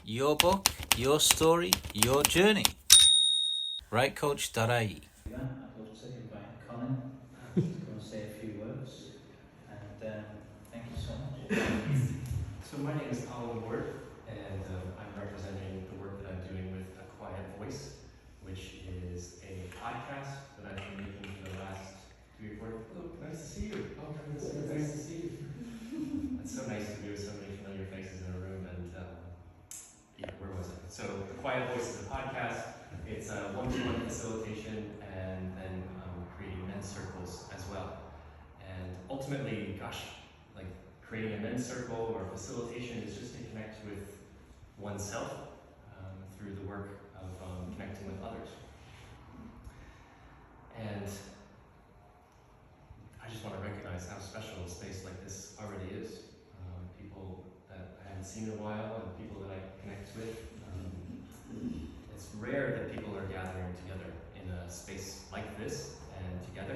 your book, your story, your journey. rightcoach.ie. I'd love to invite Colin to come and say a few words, and thank you so much. So my name is Colin Ward, and I'm representing the work that I'm doing with A Quiet Voice, which is a podcast that I've been making for the last 3 or 4. Oh, nice to see you. Oh, nice to see you. It's so nice to be with so many familiar faces in a room, and where was I? So A Quiet Voice is a podcast. It's a one-to-one facilitation, and then creating men's circles as well. And ultimately, creating a men's circle or facilitation is just to connect with oneself through the work of connecting with others. And I just want to recognize how special a space like this already is. People that I haven't seen in a while and people that I connect with. It's rare that people are gathering together in a space like this and together.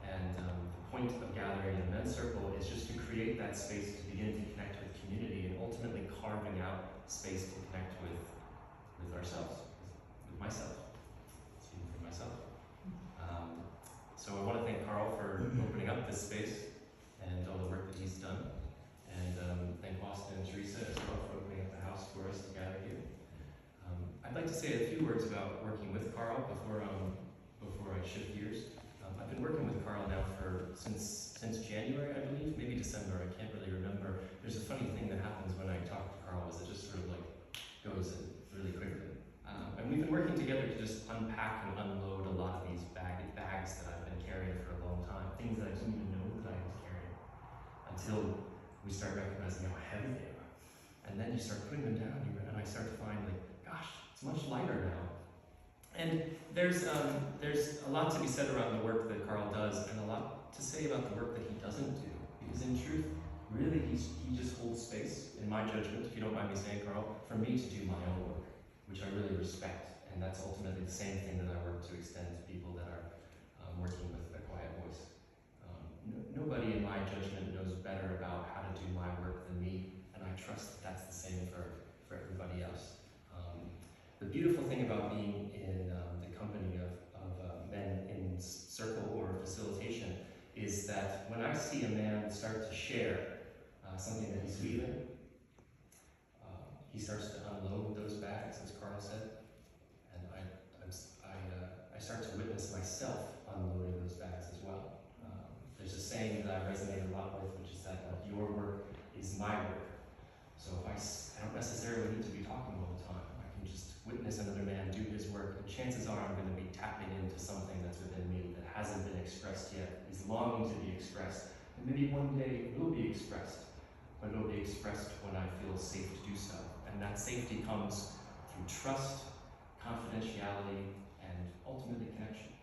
And the point of gathering in a men's circle is just to create that space to begin to connect with community and ultimately carving out space to connect with ourselves, with myself, speaking for myself. So I want to thank Carl for opening up this space and all the work that he's done. And thank Austin and Teresa as well for opening up the house for us to gather here. I'd like to say a few words about working with Carl before I shift gears. I've been working with Carl now since January, I believe, maybe December. I can't really remember. There's a funny thing that happens when I talk to Carl, is it just sort of goes in really quickly. And we've been working together to just unpack and unload a lot of these bags that I've been carrying for a long time, things that I didn't even know that I was carrying, until we start recognizing how heavy they are. And then you start putting them down, and I start to find gosh, it's much lighter now. And there's a lot to be said around the work that Carl does, and a lot to say about the work that he doesn't do. Because in truth, really, he just holds space, in my judgment, if you don't mind me saying, Carl, for me to do my own work, which I really respect. And that's ultimately the same thing that I work to extend to people that are working with A Quiet Voice. Nobody, in my judgment, knows better about how to do my work than me, and I trust that that's the same for everybody else. The beautiful thing about being in the company of men in circle or facilitation is that when I see a man start to share something that he's feeling, he starts to unload those bags, as Carl said, and I start to witness myself unloading those bags as well. There's a saying that I resonate a lot with, which is that your work is my work. So if I don't necessarily need to be talking all the time. I can just witness another man do his work, and chances are I'm going to be tapping into something that's within me that hasn't been expressed yet, is longing to be expressed, and maybe one day it will be expressed, but it will be expressed when I feel safe to do so. And that safety comes through trust, confidentiality, and ultimately connection.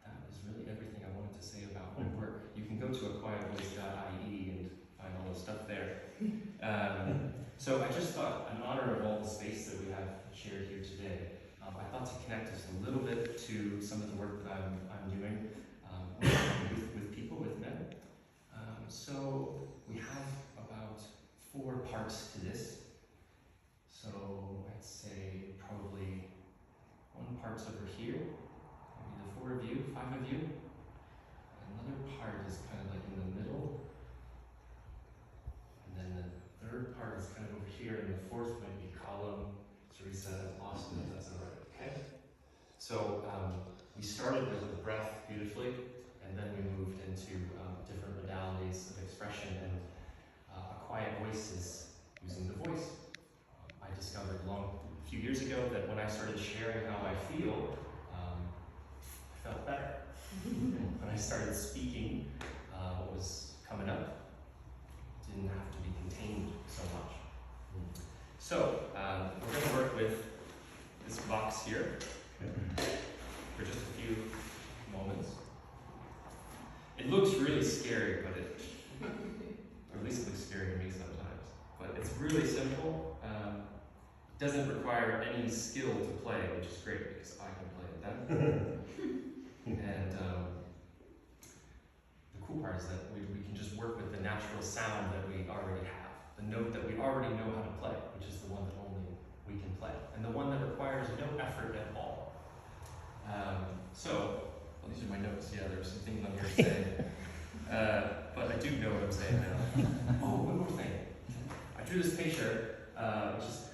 That is really everything I wanted to say about my work. You can go to aquietvoice.ie and find all the stuff there. So I just thought, in honor of all the space that we have shared here today, I thought to connect us a little bit to some of the work that I'm doing with people, with men. So we have about 4 parts to this. So I'd say probably 1 part's over here, maybe the 4 of you, 5 of you. Another part is kind of in the middle. And then the 3rd part is kind of over here, and the 4th might be Colin, Teresa, and Austin, if that's all right. Okay? So we started with the breath beautifully, and then we moved into different modalities of expression, and A Quiet Voice is using the voice. I discovered a few years ago that when I started sharing how I feel, I felt better. When I started speaking what was coming up, it didn't have to be contained so much. So we're going to work with this box here for just a few moments. It looks really scary, or at least it looks scary to me sometimes. But it's really simple. Doesn't require any skill to play, which is great because I can play it then. And the cool part is that we can just work with the natural sound that we already have, the note that we already play, and the one that requires no effort at all. Well, these are my notes. Yeah, there were some things on here to say, but I do know what I'm saying now. Oh, one more thing. I drew this picture, which is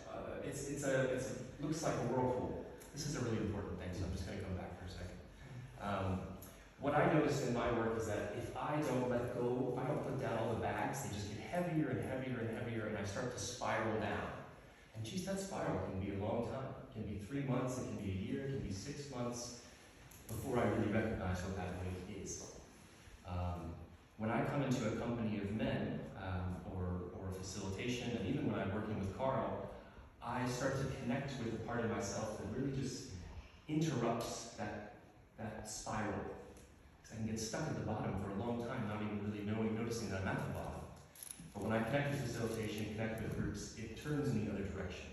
looks like a whirlpool. This is a really important thing, so I'm just going to come back for a second. What I noticed in my work is that if I don't let go, if I don't put down all the bags, they just get heavier and heavier and heavier, and I start to spiral down. And geez, that spiral can be a long time. It can be 3 months, it can be a year, it can be 6 months before I really recognize what that weight is. When I come into a company of men, or facilitation, and even when I'm working with Carl, I start to connect with a part of myself that really just interrupts that spiral. Because I can get stuck at the bottom for a long time, not even really noticing that I'm at the bottom. But when I connect with facilitation, connect with groups, it turns in the other direction.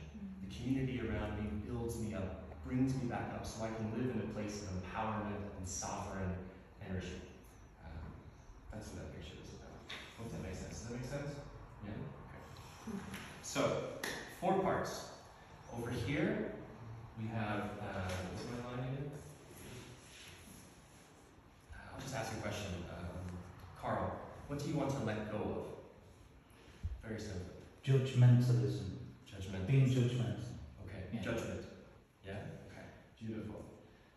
The community around me builds me up, brings me back up, so I can live in a place of empowerment and sovereign energy. That's what that picture is about. Hope that makes sense. Does that make sense? Yeah? Okay. So, 4 parts. Over here, we have, what's my line again? I'll just ask a question. Carl, what do you want to let go of? Very simple. Judgmentalism. Judgment. Being judgmental. Okay. Yeah. Judgment. Yeah? Okay. Beautiful.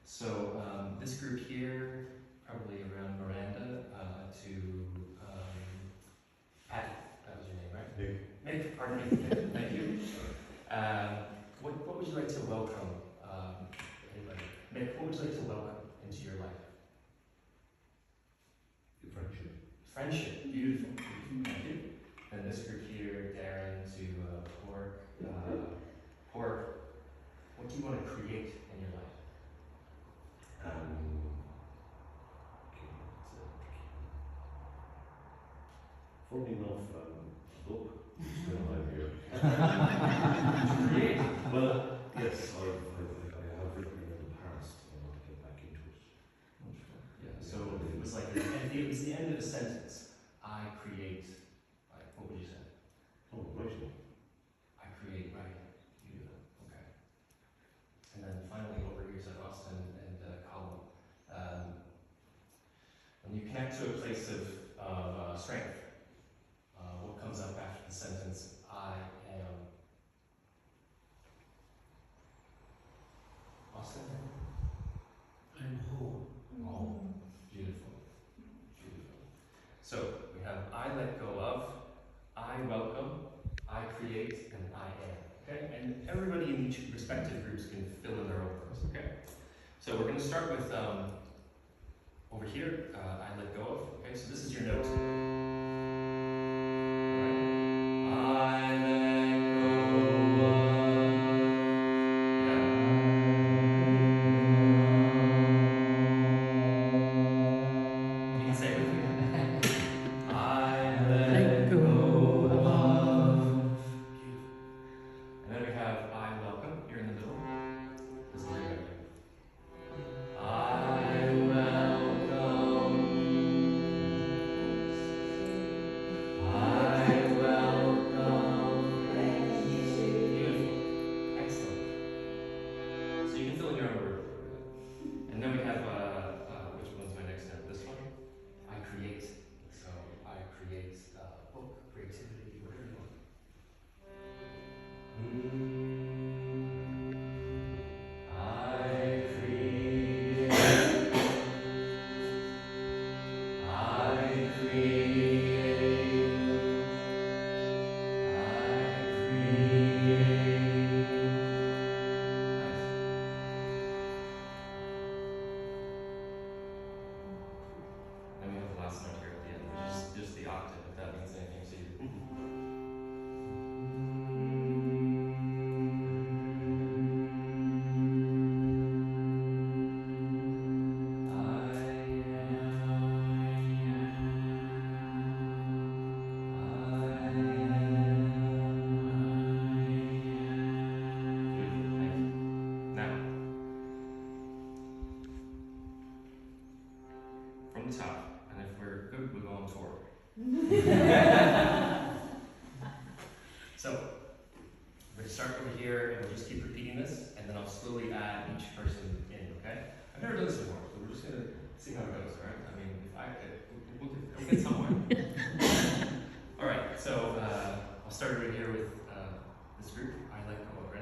So, this group here, probably around Miranda, to Patty. That was your name, right? Nick, pardon me. Thank you. What would you like to welcome? Anybody? Nick, what would you like to welcome into your life? Friendship. Friendship. Beautiful. Thank you. And this group here, Darren to Pork. What do you want to create in your life? Funny enough, book. Create. Well, yes, I have written in the past. I want to get back into it. Yeah. So it was like it was the end of a sentence. I create. Like, what would you say? Oh, writing. I create writing. Beautiful. Okay. And then finally over here is Austin and Colin. When you connect to a place of strength, what comes up after the sentence, I am. Austin? I'm whole. Oh, beautiful. Beautiful. So we have I let go of, I welcome, I create, and I am. Okay? And everybody in each respective groups can fill in their own words. Okay? So we're going to start with over here, I let go of. Okay, so this is your note. I let go of. Yeah. You can say it with me. I let go of. Beautiful. And then we have I welcome here in the middle. This is very good. I welcome. I welcome. Beautiful. Excellent. So you can fill in your own word. And then we have, which one's my next note? This one? I create. So I create book, creativity, whatever you want. I create. I create. I create. Then we have the last note here at the end, which is just the octave, if that means anything to you. Now, from the top, and if we're good, we'll go on tour. So, We're going to start over here, and we'll just keep repeating this, and then I'll slowly add each person in, okay? I've never done this before, so we're just going to see how it goes, all right? I mean, if I could, we'll get somewhere. All right, so I'll start right here with this group. I like Colin Ward.